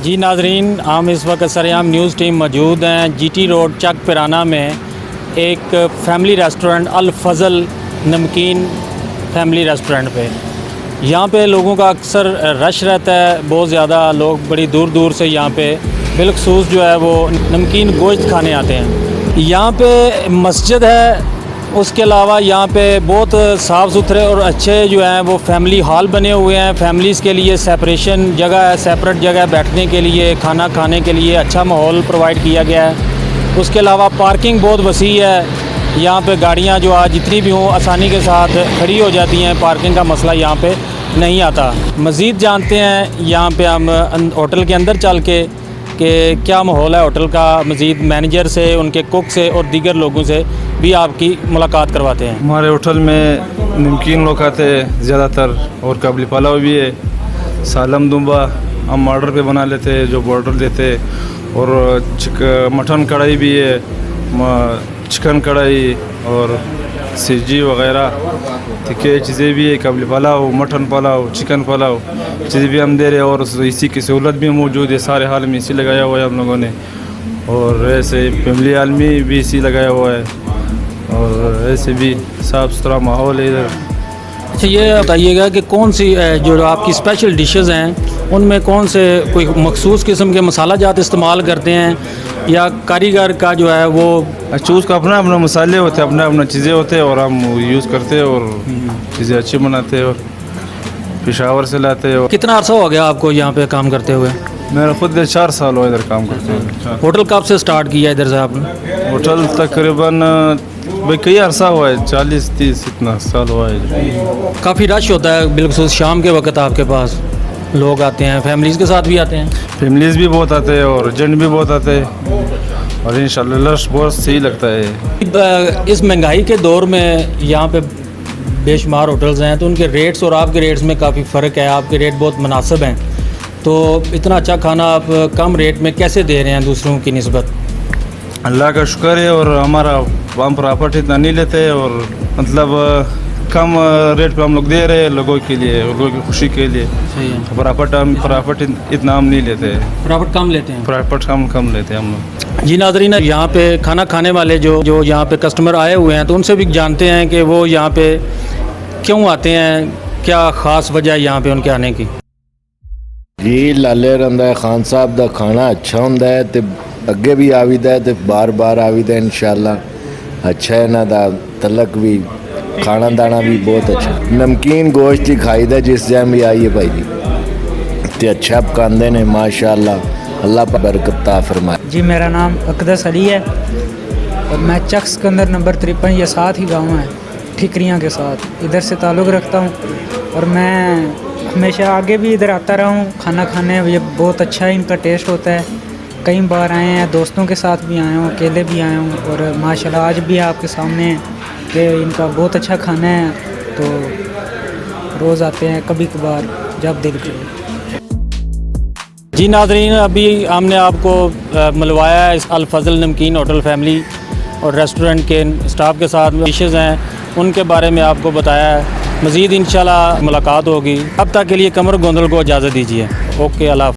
जी नाजरीन, हम इस वक्त सरेआम न्यूज़ टीम मौजूद हैं जीटी रोड चक पिराना में एक फ़ैमिली रेस्टोरेंट अल फज़ल नमकीन फ़ैमिली रेस्टोरेंट पे। यहाँ पे लोगों का अक्सर रश रहता है, बहुत ज़्यादा लोग बड़ी दूर दूर से यहाँ पे बिलखसूस जो है वो नमकीन गोश्त खाने आते हैं। यहाँ पे मस्जिद है, उसके अलावा यहाँ पे बहुत साफ़ सुथरे और अच्छे जो हैं वो फैमिली हॉल बने हुए हैं। फैमिलीज़ के लिए सेपरेशन जगह है, सेपरेट जगह बैठने के लिए, खाना खाने के लिए अच्छा माहौल प्रोवाइड किया गया है। उसके अलावा पार्किंग बहुत वसी है, यहाँ पे गाड़ियाँ जो आज जितनी भी हों आसानी के साथ खड़ी हो जाती हैं, पार्किंग का मसला यहाँ पे नहीं आता। मज़ीद जानते हैं यहाँ पे हम होटल के अंदर चल के कि क्या माहौल है होटल का, मज़ीद मैनेजर से, उनके कुक से और दीगर लोगों से भी आपकी मुलाकात करवाते हैं। हमारे होटल में नमकीन लोग आते हैं ज़्यादातर, और काबली पुलाव भी है, सालम दुम्बा हम ऑर्डर पे बना लेते हैं जो ऑर्डर देते, और मटन कढ़ाई भी है, चिकन कढ़ाई और सब्जी वगैरह ठीक चीज़ें भी है, काबली पुलाव, मटन पुलाव, चिकन पुलाव चीज़ें भी हम दे रहे हैं, और इसी की सहूलत भी मौजूद है। सारे हाल में इसी लगाया हुआ है हम लोगों ने, और ऐसे फैमिली हाल में भी इसी लगाया हुआ है, और ऐसे भी साफ़ सुथरा माहौल है इधर। अच्छा, ये बताइएगा कि कौन सी जो आपकी स्पेशल डिशेस हैं उनमें कौन से कोई मखसूस किस्म के मसाला जात इस्तेमाल करते हैं, या कारीगर का जो है वो चूज़ का अपना अपना मसाले होते हैं, अपना अपना चीज़ें होते हैं, और हम यूज़ करते हैं और चीज़ें अच्छी बनाते हैं और पेशावर से लाते हैं। कितना अर्सा हो गया आपको यहाँ पे काम करते हुए? मेरा खुद 4 साल हुआ इधर काम करते हैं। होटल कब से स्टार्ट किया इधर से आपने? होटल तकरीबन भाई कई अरसा हुआ है, 40-30 इतना साल हुआ है। काफ़ी रश होता है बिल्कुल शाम के वक्त आपके पास लोग आते हैं, फैमिलीज़ के साथ भी आते हैं? फैमिलीज़ भी बहुत आते हैं और एजेंट भी बहुत आते हैं, और इंशाल्लाह रश बहुत सही लगता है। इस महंगाई के दौर में यहाँ पे बेशुमार होटल्स हैं, तो उनके रेट्स और आपके रेट्स में काफ़ी फ़र्क है। आपके रेट बहुत मुनासिब हैं, तो इतना अच्छा खाना आप कम रेट में कैसे दे रहे हैं दूसरों की निस्बत? अल्लाह का शुक्र है, और हमारा हम प्रॉपर्टी इतना नहीं लेते, और मतलब कम रेट पे हम लोग दे रहे हैं लोगों के लिए, लोगों की खुशी के लिए। सही है। प्रॉपर्टी इतना हम नहीं लेते, प्रॉफिट कम लेते हैं? प्रॉपर्ट कम लेते हैं हम लोग। जी नाज़रीन, यहाँ पे खाना खाने वाले जो यहाँ पे कस्टमर आए हुए हैं, तो उनसे भी जानते हैं कि वो यहाँ पे क्यों आते हैं, क्या ख़ास वजह है यहाँ पे उनके आने की। जी लाले रंदा खान साहब का खाना अच्छा होंदा है, तो अगे भी आवीदा है, तो बार बार आवीदा इंशाल्लाह। अच्छा है इन्हां दा तलक भी, खाना दाना भी बहुत अच्छा। नमकीन गोश्त ही खाईदा जिस टाइम भी आइए भाई जी, तो अच्छा पकाते हैं माशाल्लाह। अल्लाह पर बरकत ता फरमाए। जी मेरा नाम अकदस अली है, और मैं चक सिकंदर नंबर 53, ये साथ ही गाँव है ठिकरियाँ के साथ, इधर से ताल्लुक़ रखता हूँ, और मैं हमेशा आगे भी इधर आता रहा हूँ खाना खाने। ये बहुत अच्छा है, इनका टेस्ट होता है। कई बार आए हैं, दोस्तों के साथ भी आया हूँ, अकेले भी आया हूँ, और माशाल्लाह आज भी आपके सामने कि इनका बहुत अच्छा खाना है, तो रोज़ आते हैं कभी कभार जब दिल करे। जी नाज़रीन, अभी हमने आपको मिलवाया है इस अल फज़ल नमकीन होटल फैमिली और रेस्टोरेंट के स्टाफ के साथ डिशेज़ हैं उनके बारे में आपको बताया है। मज़ीद इंशाल्लाह मुलाकात होगी। अब तक के लिए कमर गोंदल को इजाज़त दीजिए। ओके, अल्लाह।